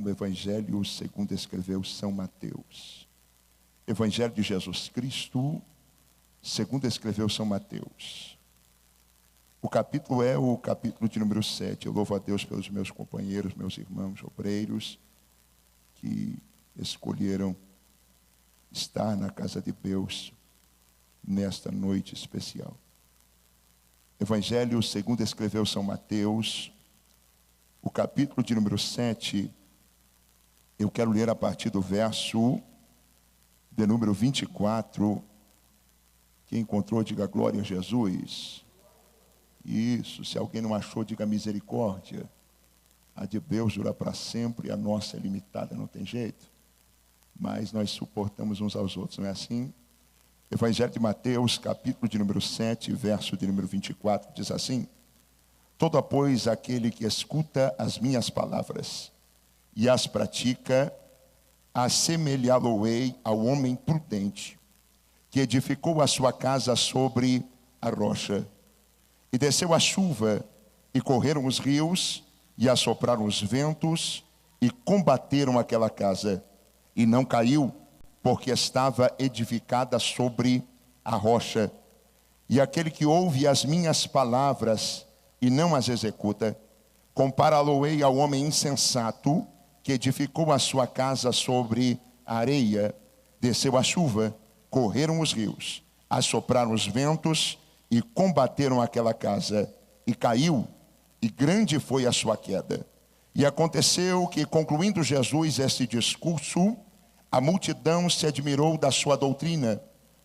no Evangelho segundo escreveu São Mateus. Evangelho de Jesus Cristo, segundo escreveu São Mateus. O capítulo é o capítulo de número 7. Eu louvo a Deus pelos meus companheiros, meus irmãos obreiros, que escolheram estar na casa de Deus nesta noite especial. Evangelho segundo escreveu São Mateus, o capítulo de número 7, eu quero ler a partir do verso de número 24. Quem encontrou, diga glória a Jesus. Isso, se alguém não achou, diga misericórdia. A de Deus dura para sempre, a nossa é limitada, não tem jeito. Mas nós suportamos uns aos outros, não é assim? Evangelho de Mateus, capítulo de número 7, verso de número 24, diz assim: todo, pois, aquele que escuta as minhas palavras e as pratica, assemelhá-lo-ei ao homem prudente, que edificou a sua casa sobre a rocha. E desceu a chuva, e correram os rios, e assopraram os ventos, e combateram aquela casa. E não caiu, porque estava edificada sobre a rocha. E aquele que ouve as minhas palavras e não as executa, compará-lo-ei ao homem insensato, que edificou a sua casa sobre a areia. Desceu a chuva, correram os rios, assopraram os ventos e combateram aquela casa. E caiu, e grande foi a sua queda. E aconteceu que, concluindo Jesus este discurso, a multidão se admirou da sua doutrina,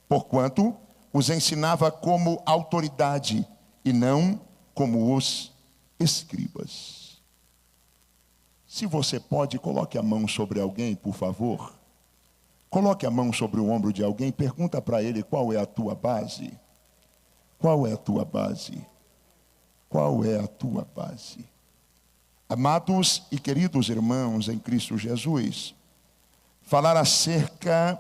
porquanto os ensinava como autoridade e não como os escribas. Se você pode, coloque a mão sobre alguém, por favor. Coloque a mão sobre o ombro de alguém, pergunta para ele qual é a tua base. Qual é a tua base? Qual é a tua base? Amados e queridos irmãos em Cristo Jesus, falar acerca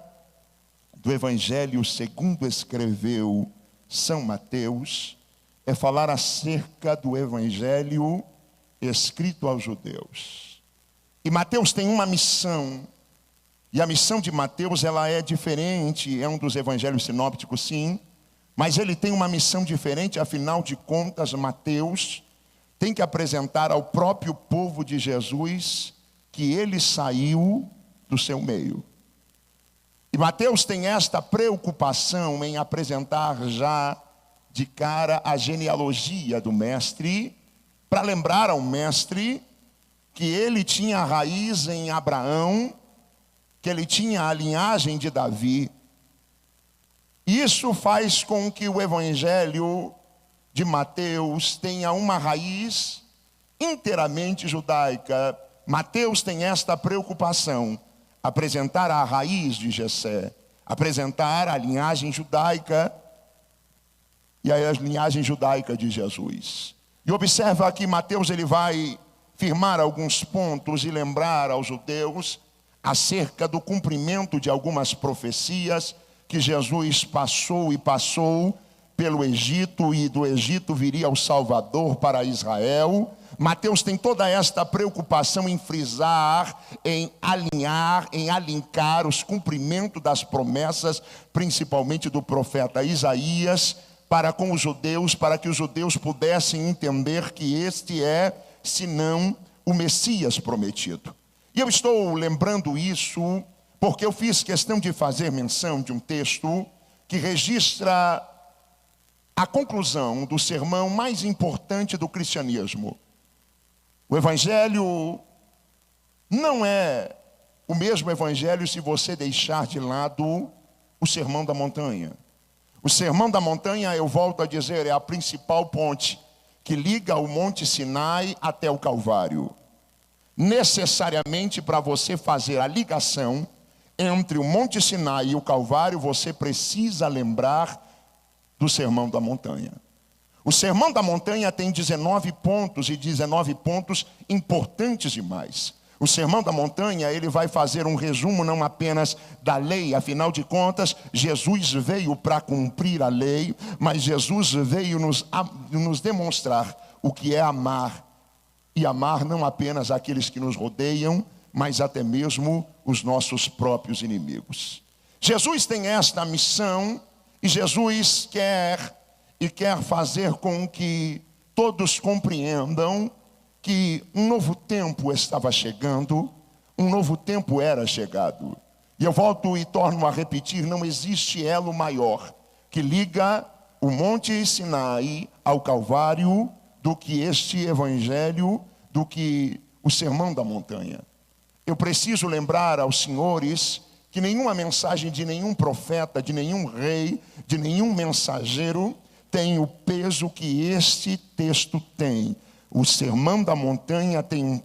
do Evangelho segundo escreveu São Mateus é falar acerca do Evangelho escrito aos judeus. E Mateus tem uma missão, e a missão de Mateus ela é diferente, é um dos evangelhos sinópticos, sim, mas ele tem uma missão diferente. Afinal de contas, Mateus tem que apresentar ao próprio povo de Jesus que ele saiu do seu meio. E Mateus tem esta preocupação em apresentar já de cara a genealogia do mestre, para lembrar ao mestre que ele tinha raiz em Abraão, que ele tinha a linhagem de Davi. Isso faz com que o Evangelho de Mateus tenha uma raiz inteiramente judaica. Mateus tem esta preocupação, apresentar a raiz de Jessé, apresentar a linhagem judaica e a linhagem judaica de Jesus. E observa que Mateus ele vai firmar alguns pontos e lembrar aos judeus acerca do cumprimento de algumas profecias que Jesus passou e passou pelo Egito, e do Egito viria o Salvador para Israel. Mateus tem toda esta preocupação em frisar, em alinhar, em alinhar os cumprimentos das promessas, principalmente do profeta Isaías, para com os judeus, para que os judeus pudessem entender que este é, senão, o Messias prometido. E eu estou lembrando isso porque eu fiz questão de fazer menção de um texto que registra a conclusão do sermão mais importante do cristianismo. O Evangelho não é o mesmo Evangelho se você deixar de lado o Sermão da Montanha. O Sermão da Montanha, eu volto a dizer, é a principal ponte que liga o Monte Sinai até o Calvário. Necessariamente, para você fazer a ligação entre o Monte Sinai e o Calvário, você precisa lembrar do Sermão da Montanha. O Sermão da Montanha tem 19 pontos, e 19 pontos importantes demais. O Sermão da Montanha, ele vai fazer um resumo não apenas da lei, afinal de contas, Jesus veio para cumprir a lei, mas Jesus veio nos demonstrar o que é amar. E amar não apenas aqueles que nos rodeiam, mas até mesmo os nossos próprios inimigos. Jesus tem esta missão e Jesus quer fazer com que todos compreendam que um novo tempo estava chegando, um novo tempo era chegado. E eu volto e torno a repetir, não existe elo maior que liga o Monte Sinai ao Calvário do que este evangelho, do que o Sermão da Montanha. Eu preciso lembrar aos senhores que nenhuma mensagem de nenhum profeta, de nenhum rei, de nenhum mensageiro tem o peso que este texto tem. O Sermão da Montanha tem um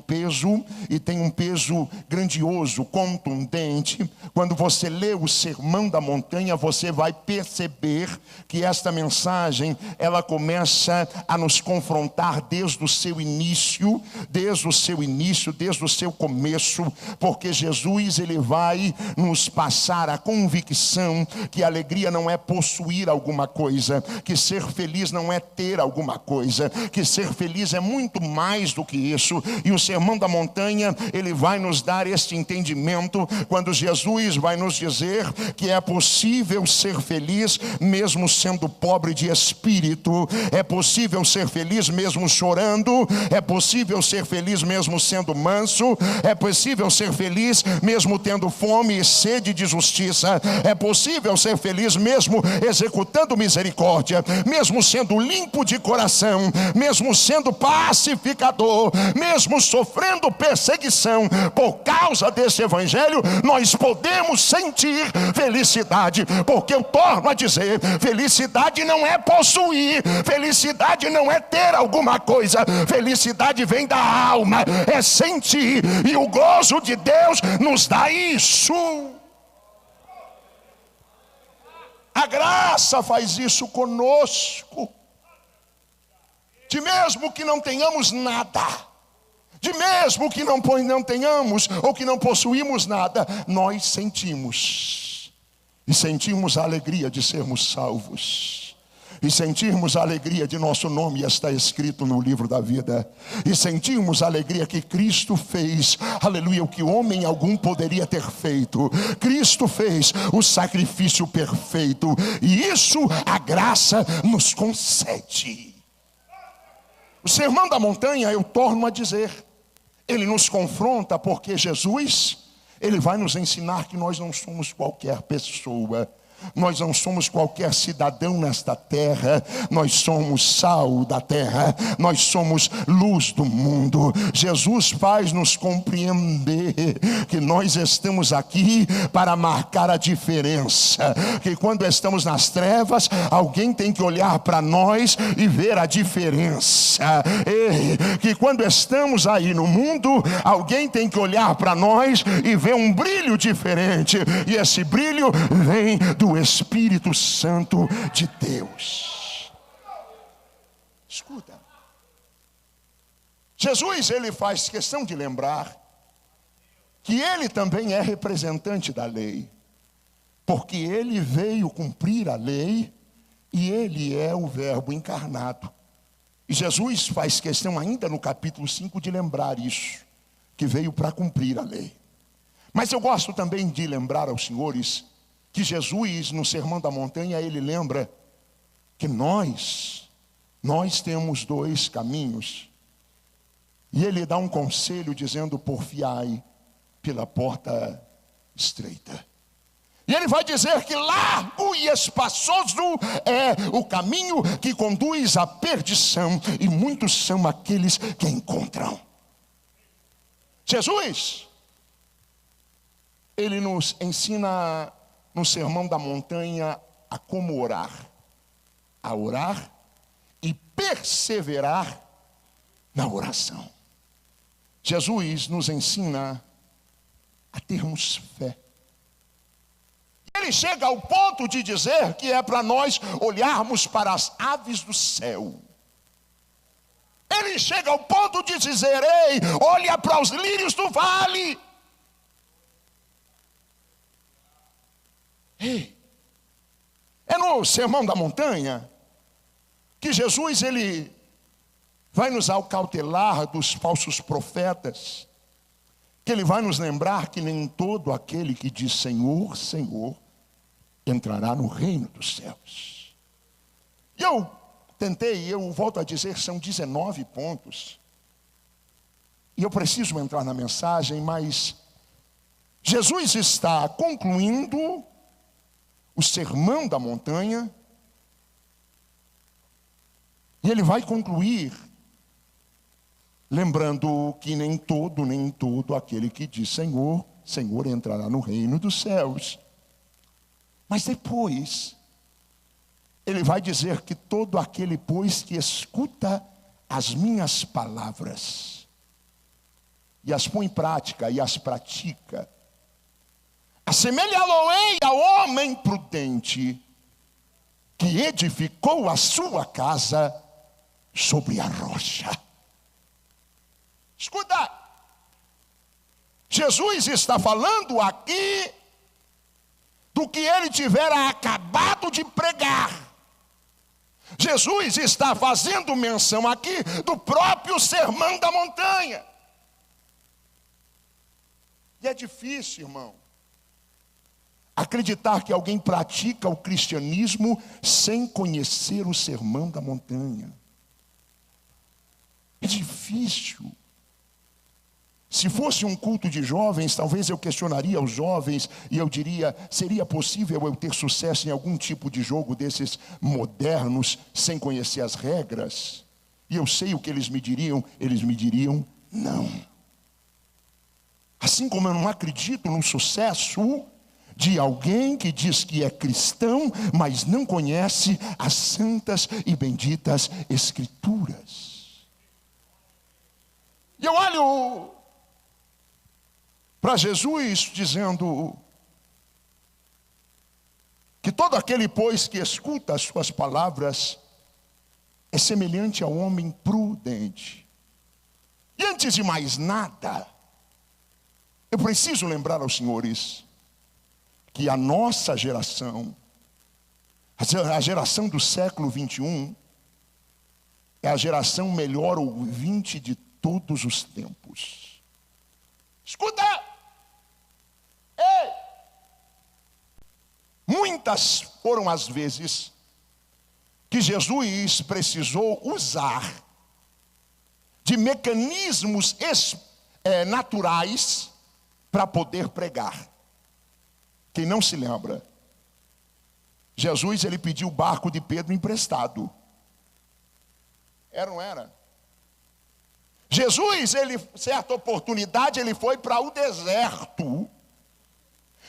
peso grandioso, contundente. Quando você lê o Sermão da Montanha, você vai perceber que esta mensagem, ela começa a nos confrontar desde o seu início, desde o seu começo, porque Jesus, ele vai nos passar a convicção que a alegria não é possuir alguma coisa, que ser feliz não é ter alguma coisa, que ser feliz é muito mais do que isso. E o Sermão da Montanha, ele vai nos dar este entendimento, quando Jesus vai nos dizer que é possível ser feliz mesmo sendo pobre de espírito, é possível ser feliz mesmo chorando, é possível ser feliz mesmo sendo manso, é possível ser feliz mesmo tendo fome e sede de justiça, é possível ser feliz mesmo executando misericórdia, mesmo sendo limpo de coração, mesmo sendo pacificador, mesmo sofrendo perseguição. Por causa desse evangelho, nós podemos sentir felicidade, porque eu torno a dizer, felicidade não é possuir, felicidade não é ter alguma coisa, felicidade vem da alma, é sentir, e o gozo de Deus nos dá isso. A graça faz isso conosco. De mesmo que não tenhamos nada, de mesmo que não tenhamos ou que não possuímos nada, nós sentimos. E sentimos a alegria de sermos salvos. E sentimos a alegria de nosso nome estar escrito no livro da vida. E sentimos a alegria que Cristo fez, aleluia, o que homem algum poderia ter feito. Cristo fez o sacrifício perfeito. E isso a graça nos concede. O Sermão da Montanha, eu torno a dizer, ele nos confronta porque Jesus, ele vai nos ensinar que nós não somos qualquer pessoa. Nós não somos qualquer cidadão nesta terra, nós somos sal da terra, nós somos luz do mundo. Jesus faz nos compreender que nós estamos aqui para marcar a diferença, que quando estamos nas trevas, alguém tem que olhar para nós e ver a diferença, e que quando estamos aí no mundo, alguém tem que olhar para nós e ver um brilho diferente, e esse brilho vem do Espírito Santo de Deus. Escuta, Jesus, ele faz questão de lembrar que ele também é representante da lei, porque ele veio cumprir a lei e ele é o Verbo encarnado. E Jesus faz questão ainda no capítulo 5 de lembrar isso, que veio para cumprir a lei. Mas eu gosto também de lembrar aos senhores que Jesus, no Sermão da Montanha, ele lembra que nós temos dois caminhos. E ele dá um conselho dizendo, porfiai pela porta estreita. E ele vai dizer que largo e espaçoso é o caminho que conduz à perdição, e muitos são aqueles que encontram. Jesus, ele nos ensina no Sermão da Montanha a como orar, a orar e perseverar na oração. Jesus nos ensina a termos fé. Ele chega ao ponto de dizer que é para nós olharmos para as aves do céu. Ele chega ao ponto de dizer, ei, olha para os lírios do vale. Ei, é no Sermão da Montanha que Jesus, ele vai nos acautelar dos falsos profetas, que ele vai nos lembrar que nem todo aquele que diz Senhor, Senhor, entrará no reino dos céus. E eu volto a dizer, são 19 pontos. E eu preciso entrar na mensagem, mas Jesus está concluindo o sermão da montanha. E ele vai concluir lembrando que nem todo aquele que diz Senhor, Senhor entrará no reino dos céus. Mas depois, ele vai dizer que todo aquele, pois, que escuta as minhas palavras e as põe em prática e as pratica, assemelhá-lo-ei ao homem prudente que edificou a sua casa sobre a rocha. Escuta, Jesus está falando aqui do que ele tivera acabado de pregar. Jesus está fazendo menção aqui do próprio sermão da montanha. E é difícil, irmão, acreditar que alguém pratica o cristianismo sem conhecer o sermão da montanha. É difícil. Se fosse um culto de jovens, talvez eu questionaria os jovens e eu diria, seria possível eu ter sucesso em algum tipo de jogo desses modernos, sem conhecer as regras? E eu sei o que eles me diriam não. Assim como eu não acredito no sucesso de alguém que diz que é cristão, mas não conhece as santas e benditas Escrituras. E eu olho para Jesus dizendo que todo aquele, pois, que escuta as suas palavras é semelhante ao homem prudente. E antes de mais nada, eu preciso lembrar aos senhores que a nossa geração, a geração do século 21, é a geração melhor ouvinte de todos os tempos. Escuta! Ei! Muitas foram as vezes que Jesus precisou usar de mecanismos naturais para poder pregar. Quem não se lembra, Jesus ele pediu o barco de Pedro emprestado. Era ou não era? Jesus, certa oportunidade, ele foi para o deserto.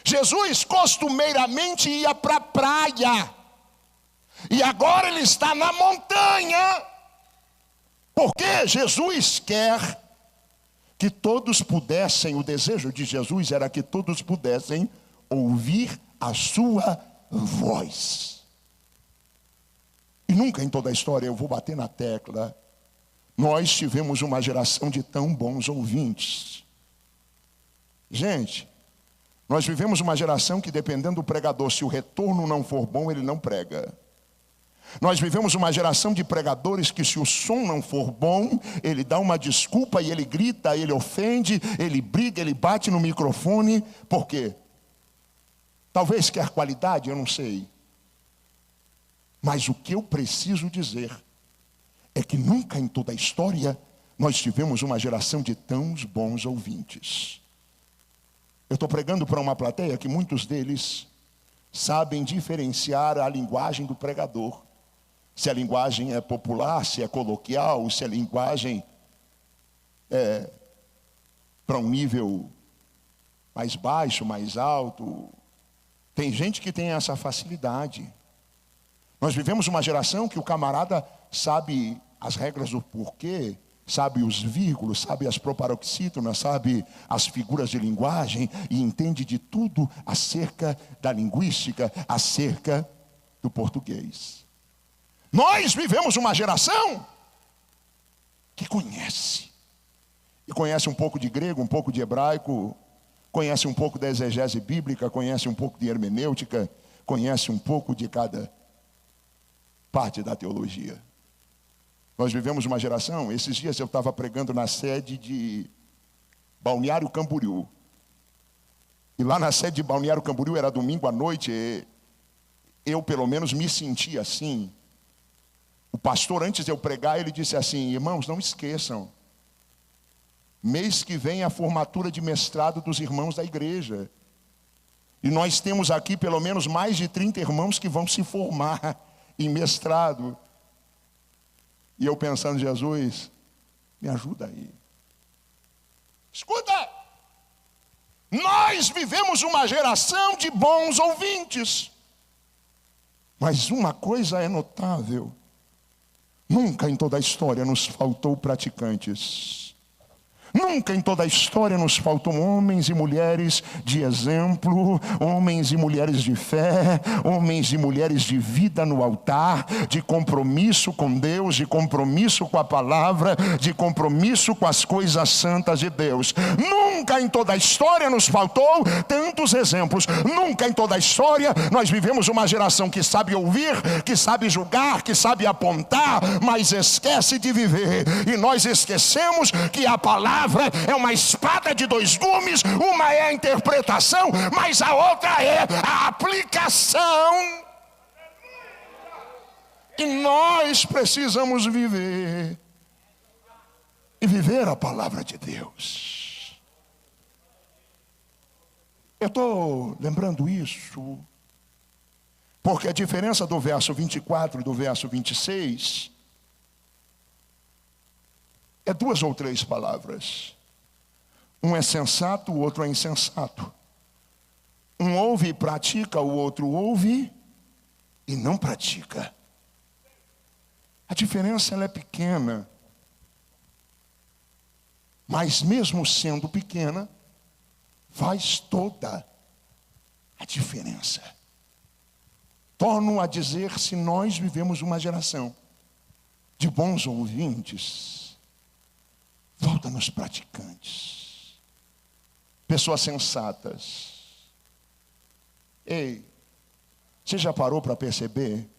Jesus costumeiramente ia para a praia. E agora ele está na montanha. Porque Jesus quer que todos pudessem, o desejo de Jesus era que todos pudessem ouvir a sua voz. E nunca em toda a história, eu vou bater na tecla, nós tivemos uma geração de tão bons ouvintes. Gente, nós vivemos uma geração que, dependendo do pregador, se o retorno não for bom, ele não prega. Nós vivemos uma geração de pregadores que, se o som não for bom, ele dá uma desculpa e ele grita, ele ofende, ele briga, ele bate no microfone. Por quê? Talvez quer qualidade, eu não sei. Mas o que eu preciso dizer é que nunca em toda a história nós tivemos uma geração de tão bons ouvintes. Eu estou pregando para uma plateia que muitos deles sabem diferenciar a linguagem do pregador. Se a linguagem é popular, se é coloquial, se a linguagem é para um nível mais baixo, mais alto. Tem gente que tem essa facilidade. Nós vivemos uma geração que o camarada sabe as regras do porquê, sabe os vírgulos, sabe as proparoxítonas, sabe as figuras de linguagem e entende de tudo acerca da linguística, acerca do português. Nós vivemos uma geração que conhece. E conhece um pouco de grego, um pouco de hebraico, conhece um pouco da exegese bíblica, conhece um pouco de hermenêutica, conhece um pouco de cada parte da teologia. Nós vivemos uma geração, esses dias eu estava pregando na sede Balneário Camboriú. E lá na sede de Balneário Camboriú, era domingo à noite, eu pelo menos me sentia assim. O pastor, antes de eu pregar, ele disse assim: irmãos, não esqueçam, mês que vem é a formatura de mestrado dos irmãos da igreja. E nós temos aqui pelo menos mais de 30 irmãos que vão se formar em mestrado. E eu pensando, Jesus, me ajuda aí. Escuta! Nós vivemos uma geração de bons ouvintes. Mas uma coisa é notável: nunca em toda a história nos faltou praticantes. Nunca em toda a história nos faltam homens e mulheres de exemplo, homens e mulheres de fé, homens e mulheres de vida no altar, de compromisso com Deus, de compromisso com a palavra, de compromisso com as coisas santas de Deus. Nunca em toda a história nos faltou tantos exemplos. Nunca em toda a história nós vivemos uma geração que sabe ouvir, que sabe julgar, que sabe apontar, mas esquece de viver. E nós esquecemos que a palavra é uma espada de dois gumes. Uma é a interpretação, mas a outra é a aplicação. E nós precisamos viver, e viver a palavra de Deus. Eu estou lembrando isso porque a diferença do verso 24 e do verso 26 é 2 ou 3 palavras. Um é sensato, o outro é insensato. Um ouve e pratica, o outro ouve e não pratica. A diferença ela é pequena. Mas mesmo sendo pequena, faz toda a diferença. Torno a dizer, se nós vivemos uma geração de bons ouvintes, volta nos praticantes, pessoas sensatas. Ei, você já parou para perceber?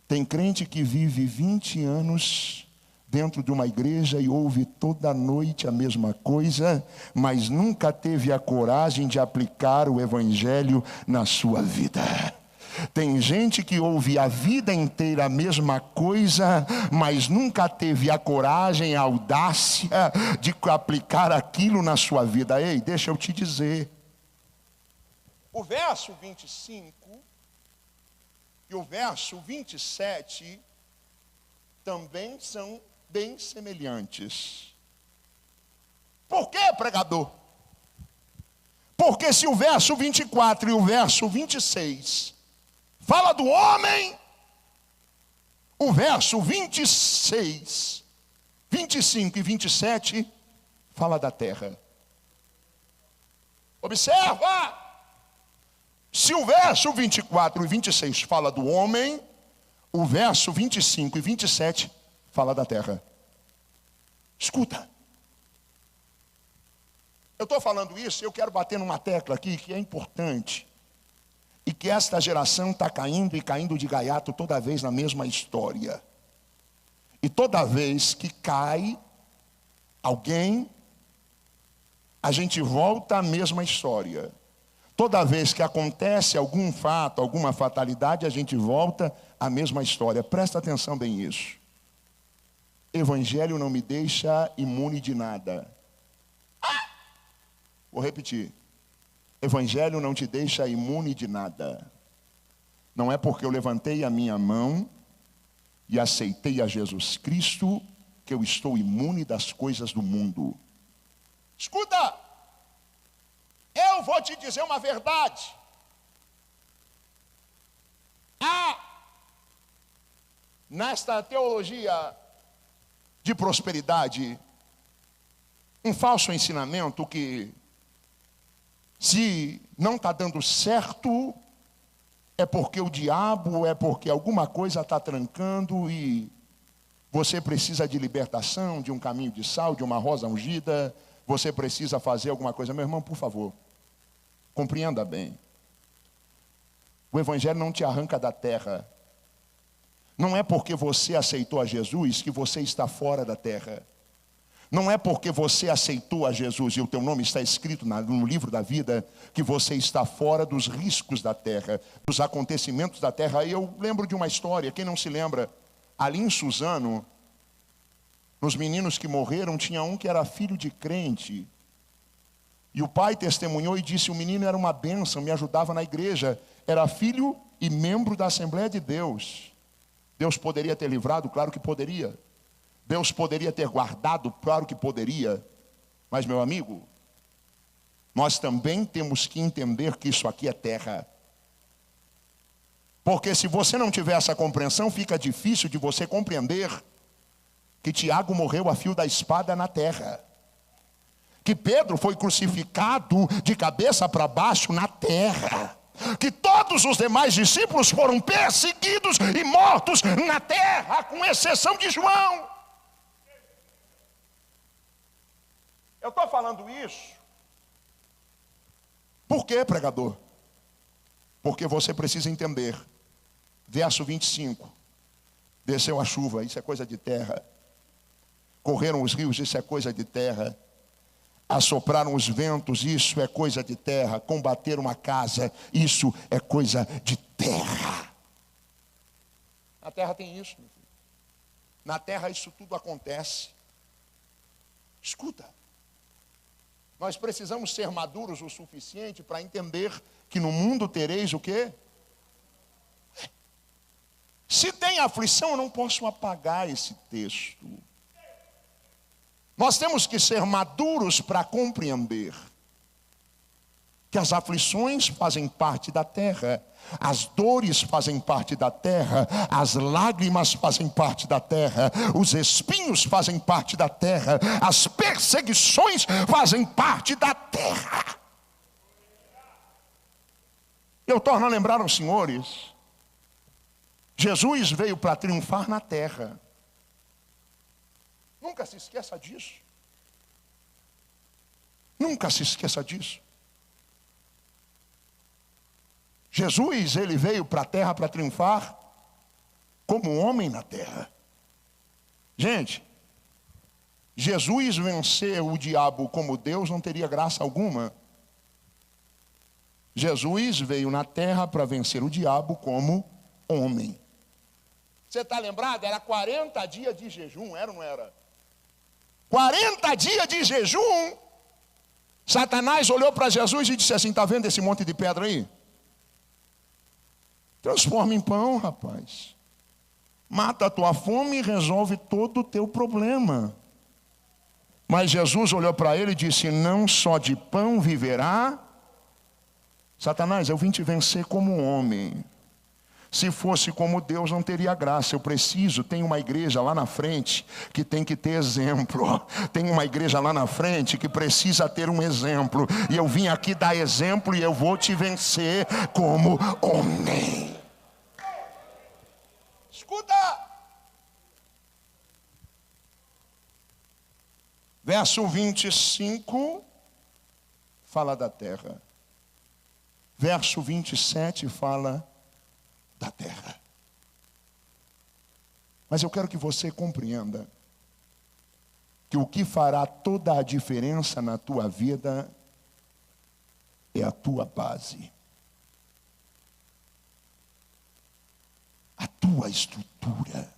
Tem crente que vive 20 anos dentro de uma igreja e ouve toda noite a mesma coisa, mas nunca teve a coragem de aplicar o evangelho na sua vida. Tem gente que ouve a vida inteira a mesma coisa, mas nunca teve a coragem, a audácia de aplicar aquilo na sua vida. Ei, deixa eu te dizer. O verso 25 e o verso 27 também são bem semelhantes. Por quê, pregador? Porque se o verso 24 e o verso 26 fala do homem, o verso 26, 25 e 27 fala da terra. Observa! Se o verso 24 e 26 fala do homem, o verso 25 e 27 fala da terra. Escuta. Eu estou falando isso, eu quero bater numa tecla aqui que é importante. E que esta geração está caindo e caindo de gaiato toda vez na mesma história. E toda vez que cai alguém, a gente volta à mesma história. Toda vez que acontece algum fato, alguma fatalidade, a gente volta à mesma história. Presta atenção bem nisso. Evangelho não me deixa imune de nada. Vou repetir. Evangelho não te deixa imune de nada. Não é porque eu levantei a minha mão e aceitei a Jesus Cristo que eu estou imune das coisas do mundo. Escuta! Eu vou te dizer uma verdade. Há nesta teologia de prosperidade um falso ensinamento que, se não está dando certo, é porque o diabo, é porque alguma coisa está trancando e você precisa de libertação, de um caminho de sal, de uma rosa ungida, você precisa fazer alguma coisa. Meu irmão, por favor, compreenda bem. O evangelho não te arranca da terra. Não é porque você aceitou a Jesus que você está fora da terra. Não é porque você aceitou a Jesus e o teu nome está escrito no livro da vida que você está fora dos riscos da terra, dos acontecimentos da terra. Eu lembro de uma história, quem não se lembra? Ali em Suzano, nos meninos que morreram, tinha um que era filho de crente. E o pai testemunhou e disse: o menino era uma bênção, me ajudava na igreja. Era filho e membro da Assembleia de Deus. Deus poderia ter livrado? Claro que poderia. Deus poderia ter guardado? Claro que poderia. Mas, meu amigo, nós também temos que entender que isso aqui é terra. Porque se você não tiver essa compreensão, fica difícil de você compreender que Tiago morreu a fio da espada na terra. Que Pedro foi crucificado de cabeça para baixo na terra. Que todos os demais discípulos foram perseguidos e mortos na terra, com exceção de João. Eu estou falando isso. Por quê, pregador? Porque você precisa entender. Verso 25. Desceu a chuva, isso é coisa de terra. Correram os rios, isso é coisa de terra. Assopraram os ventos, isso é coisa de terra. Combater uma casa, isso é coisa de terra. Na terra tem isso, meu filho. Na terra isso tudo acontece. Escuta. Nós precisamos ser maduros o suficiente para entender que no mundo tereis o quê? Se tem aflição, eu não posso apagar esse texto. Nós temos que ser maduros para compreender que as aflições fazem parte da terra, as dores fazem parte da terra, as lágrimas fazem parte da terra, os espinhos fazem parte da terra, as perseguições fazem parte da terra. Eu torno a lembrar aos senhores, Jesus veio para triunfar na terra. Nunca se esqueça disso. Nunca se esqueça disso. Jesus, ele veio para a terra para triunfar como homem na terra. Gente, Jesus vencer o diabo como Deus não teria graça alguma. Jesus veio na terra para vencer o diabo como homem. Você está lembrado? Era 40 dias de jejum, era ou não era? 40 dias de jejum. Satanás olhou para Jesus e disse assim: está vendo esse monte de pedra aí? Transforma em pão, rapaz. Mata a tua fome e resolve todo o teu problema. Mas Jesus olhou para ele e disse: não só de pão viverá. Satanás, eu vim te vencer como homem. Se fosse como Deus, não teria graça. Eu preciso, tem uma igreja lá na frente que tem que ter exemplo. Tem uma igreja lá na frente que precisa ter um exemplo. E eu vim aqui dar exemplo e eu vou te vencer como homem. Escuta! Verso 25 fala da terra. Verso 27 fala da terra. Mas eu quero que você compreenda que o que fará toda a diferença na tua vida é a tua base, a tua estrutura.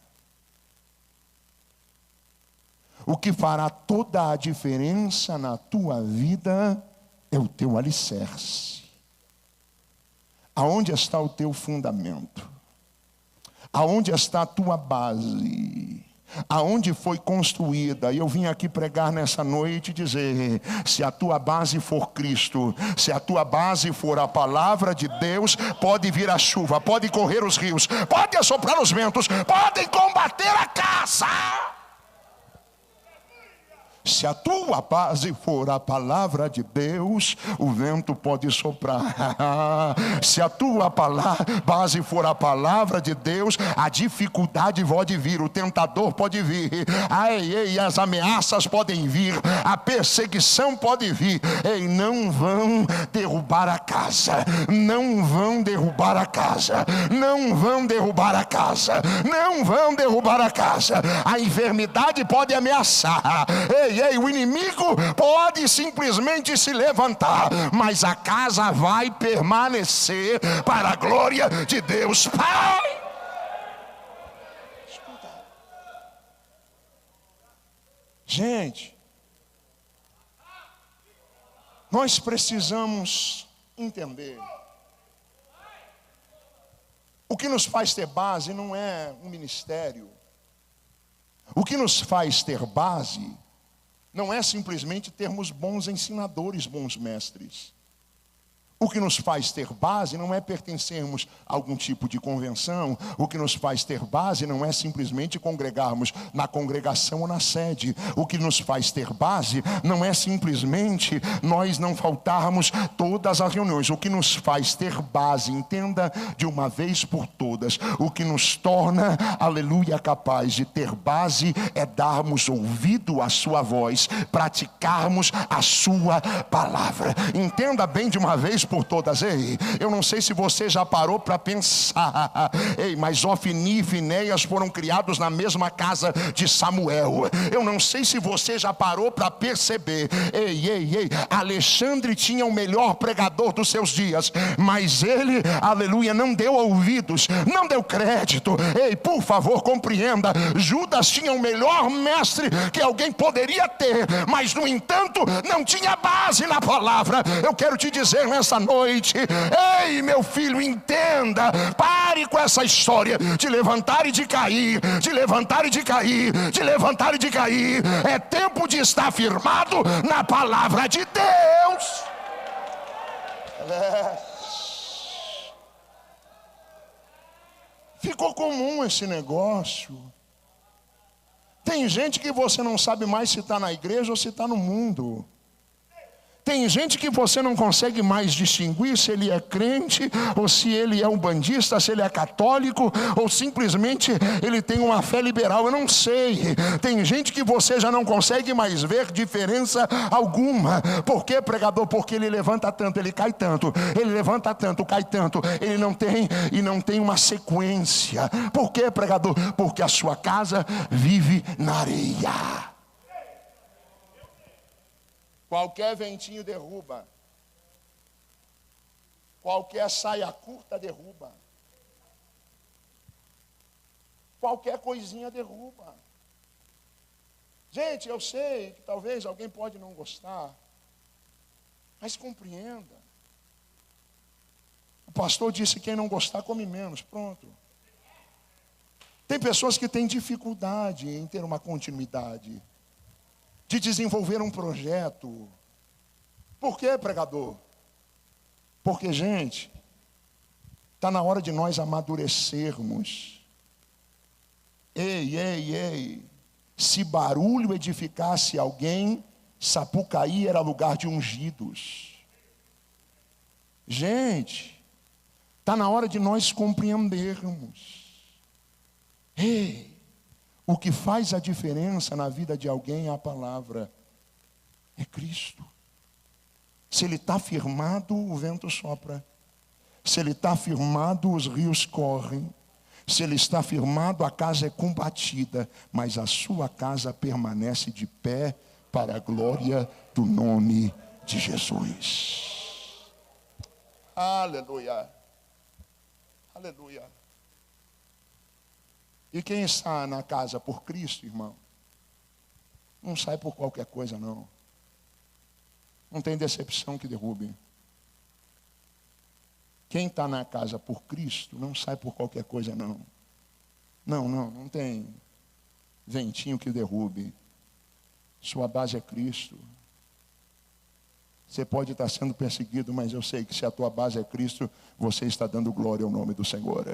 O que fará toda a diferença na tua vida é o teu alicerce. Aonde está o teu fundamento? Aonde está a tua base? Aonde foi construída? E eu vim aqui pregar nessa noite e dizer: se a tua base for Cristo, se a tua base for a palavra de Deus, pode vir a chuva, pode correr os rios, pode assoprar os ventos, podem combater a caça. Se a tua base for a palavra de Deus, o vento pode soprar. Se a tua base for a palavra de Deus, a dificuldade pode vir, o tentador pode vir, as ameaças podem vir, a perseguição pode vir. Não vão derrubar a casa, não vão derrubar a casa, não vão derrubar a casa, não vão derrubar a casa. A enfermidade pode ameaçar, Ei, o inimigo pode simplesmente se levantar, mas a casa vai permanecer para a glória de Deus Pai. Escuta. Gente, nós precisamos entender. O que nos faz ter base não é um ministério. O que nos faz ter base não é simplesmente termos bons ensinadores, bons mestres. O que nos faz ter base não é pertencermos a algum tipo de convenção. O que nos faz ter base não é simplesmente congregarmos na congregação ou na sede. O que nos faz ter base não é simplesmente nós não faltarmos todas as reuniões. O que nos faz ter base, entenda de uma vez por todas, o que nos torna, aleluia, capaz de ter base é darmos ouvido à sua voz, praticarmos a sua palavra. Entenda bem de uma vez por todas. Ei, eu não sei se você já parou para pensar, mas Ofni e Finéias foram criados na mesma casa de Samuel. Eu não sei se você já parou para perceber, Alexandre tinha o melhor pregador dos seus dias, mas ele, aleluia, não deu ouvidos, não deu crédito. Por favor, compreenda, Judas tinha o melhor mestre que alguém poderia ter, mas no entanto não tinha base na palavra. Eu quero te dizer nessa noite, ei, meu filho, entenda, pare com essa história de levantar e de cair, de levantar e de cair, de levantar e de cair. É tempo de estar firmado na palavra de Deus. Ficou comum esse negócio. Tem gente que você não sabe mais se está na igreja ou se está no mundo. Tem gente que você não consegue mais distinguir se ele é crente, ou se ele é um bandista, se ele é católico, ou simplesmente ele tem uma fé liberal. Eu não sei. Tem gente que você já não consegue mais ver diferença alguma. Por quê, pregador? Porque ele levanta tanto, ele cai tanto. Ele levanta tanto, cai tanto. Ele não tem uma sequência. Por quê, pregador? Porque a sua casa vive na areia. Qualquer ventinho derruba. Qualquer saia curta derruba. Qualquer coisinha derruba. Gente, eu sei que talvez alguém pode não gostar, mas compreenda. O pastor disse: quem não gostar come menos. Pronto. Tem pessoas que têm dificuldade em ter uma continuidade, de desenvolver um projeto. Por quê, pregador? Porque, gente, está na hora de nós amadurecermos. Ei. Se barulho edificasse alguém, Sapucaí era lugar de ungidos. Gente, está na hora de nós compreendermos. O que faz a diferença na vida de alguém é a palavra, é Cristo. Se ele está firmado, o vento sopra. Se ele está firmado, os rios correm. Se ele está firmado, a casa é combatida, mas a sua casa permanece de pé para a glória do nome de Jesus. Aleluia. Aleluia. E quem está na casa por Cristo, irmão, não sai por qualquer coisa, não. Não tem decepção que derrube. Quem está na casa por Cristo, não sai por qualquer coisa, não. Não tem ventinho que derrube. Sua base é Cristo. Você pode estar sendo perseguido, mas eu sei que se a tua base é Cristo, você está dando glória ao nome do Senhor.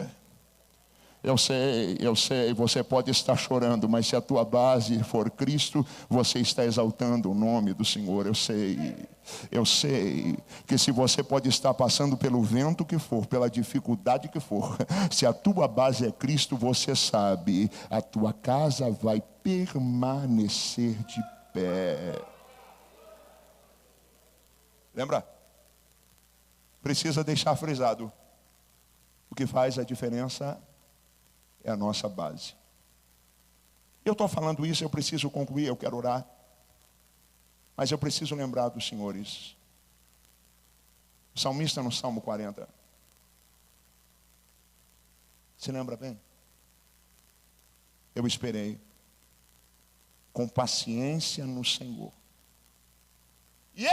Eu sei, você pode estar chorando, mas se a tua base for Cristo, você está exaltando o nome do Senhor. Eu sei que se você pode estar passando pelo vento que for, pela dificuldade que for, se a tua base é Cristo, você sabe, a tua casa vai permanecer de pé. Lembra? Precisa deixar frisado. O que faz a diferença é a nossa base. Eu estou falando isso, eu preciso concluir, eu quero orar. Mas eu preciso lembrar dos senhores. O salmista no Salmo 40. Se lembra bem? Eu esperei com paciência no Senhor. E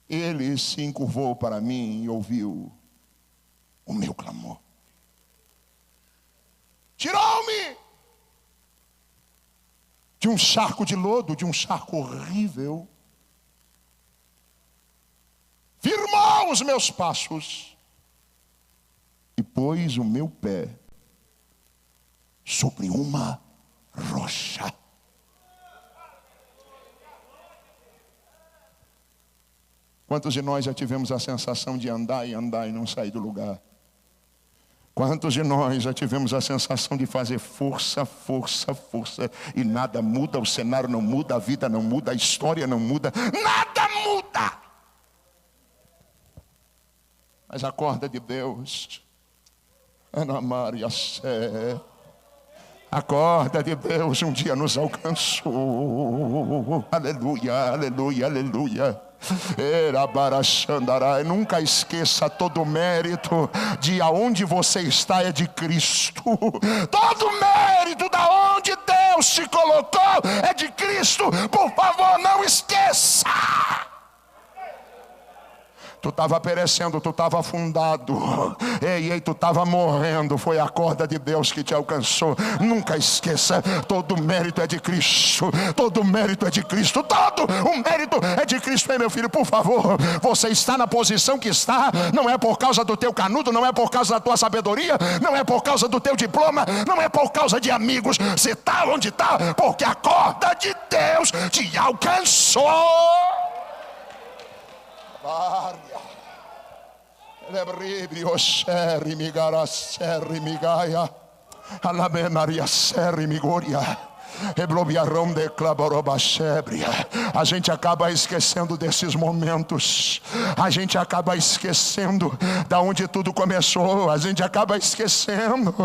Ele se encurvou para mim e ouviu o meu clamor. Tirou-me de um charco de lodo, de um charco horrível. Firmou os meus passos e pôs o meu pé sobre uma rocha. Quantos de nós já tivemos a sensação de andar e não sair do lugar? Quantos de nós já tivemos a sensação de fazer força e nada muda, o cenário não muda, a vida não muda, a história não muda, nada muda. Mas a corda de Deus, Ana Maria Sé, a corda de Deus um dia nos alcançou. Aleluia, aleluia, aleluia. Nunca esqueça, todo o mérito de aonde você está é de Cristo. Todo o mérito da onde Deus te colocou é de Cristo. Por favor, não esqueça. Tu estava perecendo, tu estava afundado. Ei, tu estava morrendo. Foi a corda de Deus que te alcançou. Nunca esqueça, todo o mérito é de Cristo. Todo o mérito é de Cristo. Todo o mérito é de Cristo. Ei, meu filho, por favor, você está na posição que está. Não é por causa do teu canudo, não é por causa da tua sabedoria, não é por causa do teu diploma, não é por causa de amigos. Você está onde está porque a corda de Deus te alcançou. Varia. Lebribrio serri migara serri migaia. Alabe Maria serri migoria. A gente acaba esquecendo desses momentos. A gente acaba esquecendo da onde tudo começou. A gente acaba esquecendo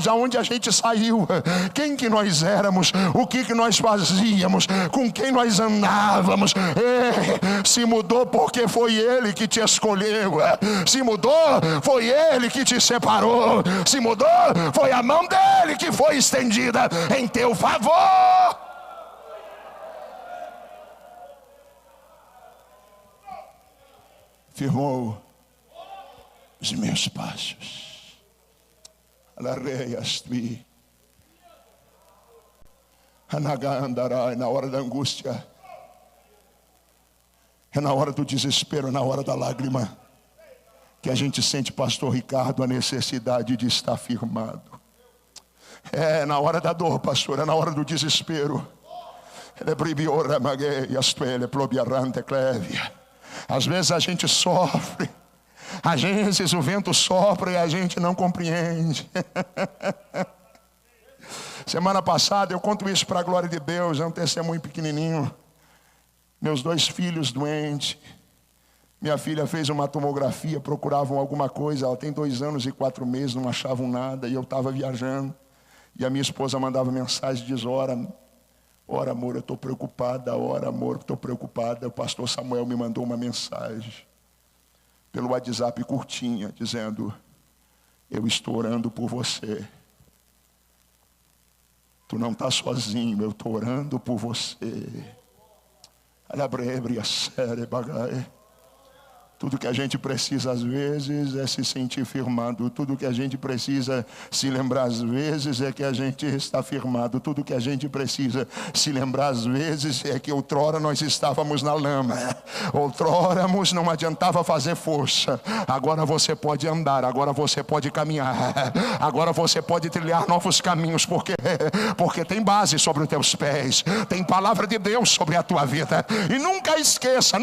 aonde a gente saiu, quem que nós éramos, o que nós fazíamos, com quem nós andávamos. Se mudou porque foi Ele que te escolheu. Se mudou, foi Ele que te separou. Se mudou, foi a mão dele que foi estendida em teu favor. Firmou os meus passos. Alareias-te. Anagandarai, na hora da angústia, é na hora do desespero, é na hora da lágrima que a gente sente, pastor Ricardo, a necessidade de estar firmado. É na hora da dor, pastor, é na hora do desespero. Às vezes a gente sofre, às vezes o vento sopra e a gente não compreende. Semana passada, eu conto isso para a glória de Deus, é um testemunho pequenininho. Meus 2 filhos doentes. Minha filha fez uma tomografia, procuravam alguma coisa. Ela tem 2 anos e 4 meses, não achavam nada. E eu estava viajando. E a minha esposa mandava mensagem, diz: ora amor, eu estou preocupada. Ora amor, estou preocupada. O pastor Samuel me mandou uma mensagem pelo WhatsApp curtinha, dizendo: eu estou orando por você. Tu não está sozinho, eu estou orando por você. Tudo que a gente precisa às vezes é se sentir firmado. Tudo que a gente precisa se lembrar às vezes é que a gente está firmado. Tudo que a gente precisa se lembrar às vezes é que outrora nós estávamos na lama. Outrora não adiantava fazer força. Agora você pode andar, agora você pode caminhar. Agora você pode trilhar novos caminhos, porque tem base sobre os teus pés. Tem palavra de Deus sobre a tua vida. E nunca esqueça.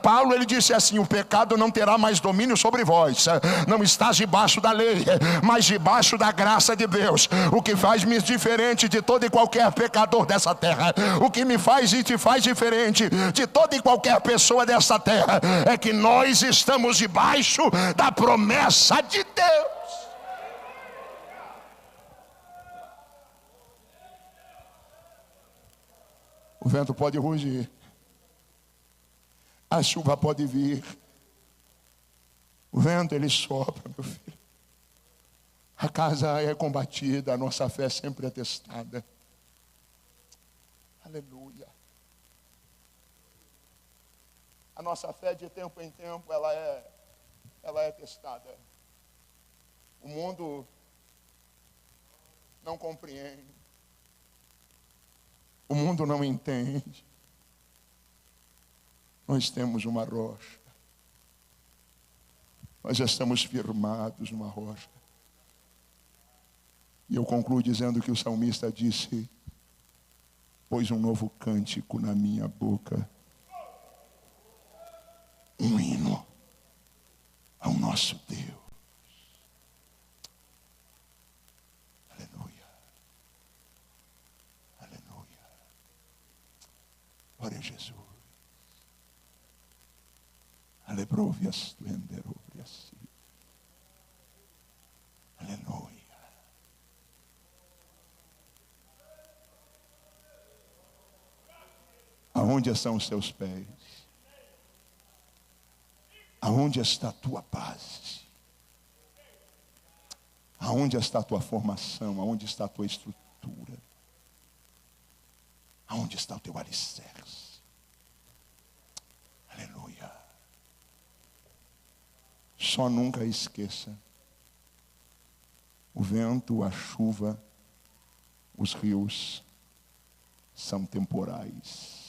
Paulo, ele disse assim: o pecado não terá mais domínio sobre vós. Não estás debaixo da lei, mas debaixo da graça de Deus. O que faz-me diferente de todo e qualquer pecador dessa terra, o que me faz e te faz diferente de toda e qualquer pessoa dessa terra, é que nós estamos debaixo da promessa de Deus. O vento pode rugir. A chuva pode vir. O vento, ele sopra, meu filho. A casa é combatida, a nossa fé sempre é testada. Aleluia. A nossa fé de tempo em tempo, ela é testada. O mundo não compreende. O mundo não entende. Nós temos uma rocha. Nós já estamos firmados numa rocha. E eu concluo dizendo que o salmista disse: pôs um novo cântico na minha boca, um hino ao nosso Deus. Aleluia. Aleluia. Glória a Jesus. Aleluia. Aleluia. Aonde estão os teus pés? Aonde está a tua base? Aonde está a tua formação? Aonde está a tua estrutura? Aonde está o teu alicerce? Aleluia. Só nunca esqueça: o vento, a chuva, os rios são temporais.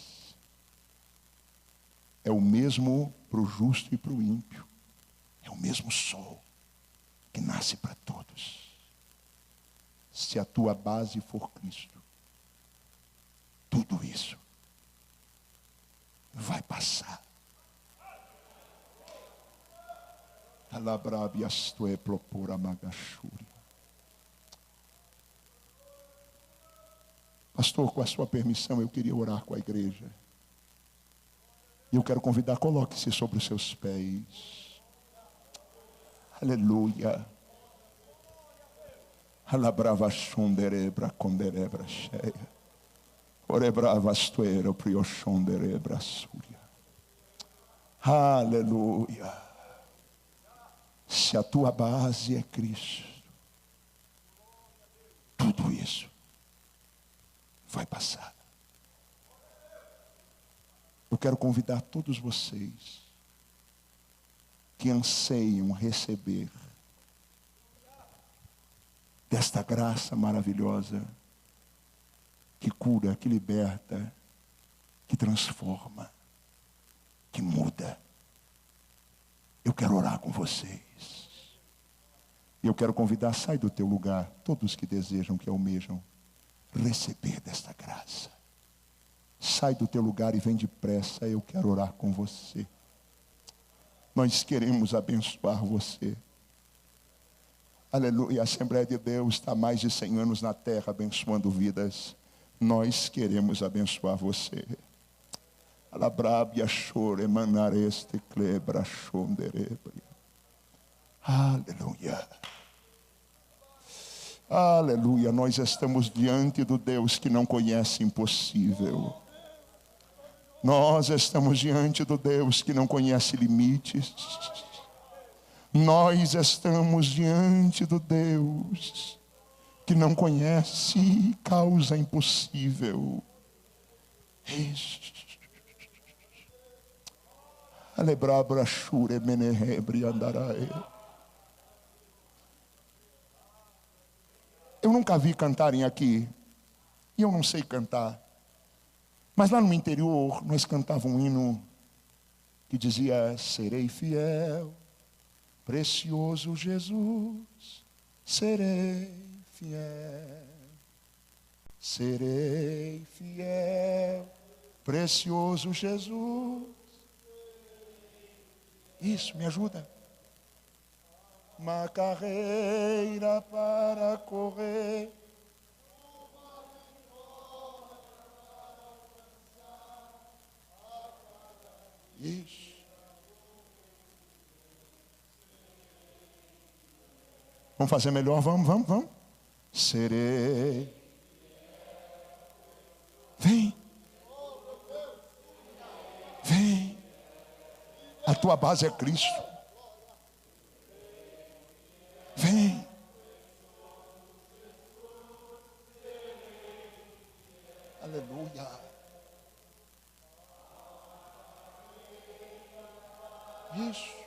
É o mesmo para o justo e para o ímpio. É o mesmo sol que nasce para todos. Se a tua base for Cristo, tudo isso vai passar. Pastor, com a sua permissão, eu queria orar com a igreja. E eu quero convidar, coloque-se sobre os seus pés. Aleluia. Alabrava shonderebra conderebra cheia. Orebrava astuera prioshonderebra súria. Aleluia. Se a tua base é Cristo, tudo isso vai passar. Eu quero convidar todos vocês que anseiam receber desta graça maravilhosa que cura, que liberta, que transforma, que muda. Eu quero orar com vocês. Eu quero convidar, sai do teu lugar, todos que desejam, que almejam receber desta graça. Sai do teu lugar e vem depressa, eu quero orar com você. Nós queremos abençoar você. Aleluia, a Assembleia de Deus está há mais de 100 anos na terra abençoando vidas. Nós queremos abençoar você. Alabrabia chore manareste clebra chonderebria. Aleluia. Aleluia, nós estamos diante do Deus que não conhece impossível. Nós estamos diante do Deus que não conhece limites. Nós estamos diante do Deus que não conhece causa impossível. Alebrabra shure menehebre andarae. Eu nunca vi cantarem aqui, e eu não sei cantar. Mas lá no interior, nós cantávamos um hino que dizia: serei fiel, precioso Jesus, serei fiel. Serei fiel, precioso Jesus. Isso, me ajuda. Uma carreira para correr. Isso. Vamos fazer melhor? Vamos. Serei. Vem. A tua base é Cristo. Vem. Aleluia. Isso.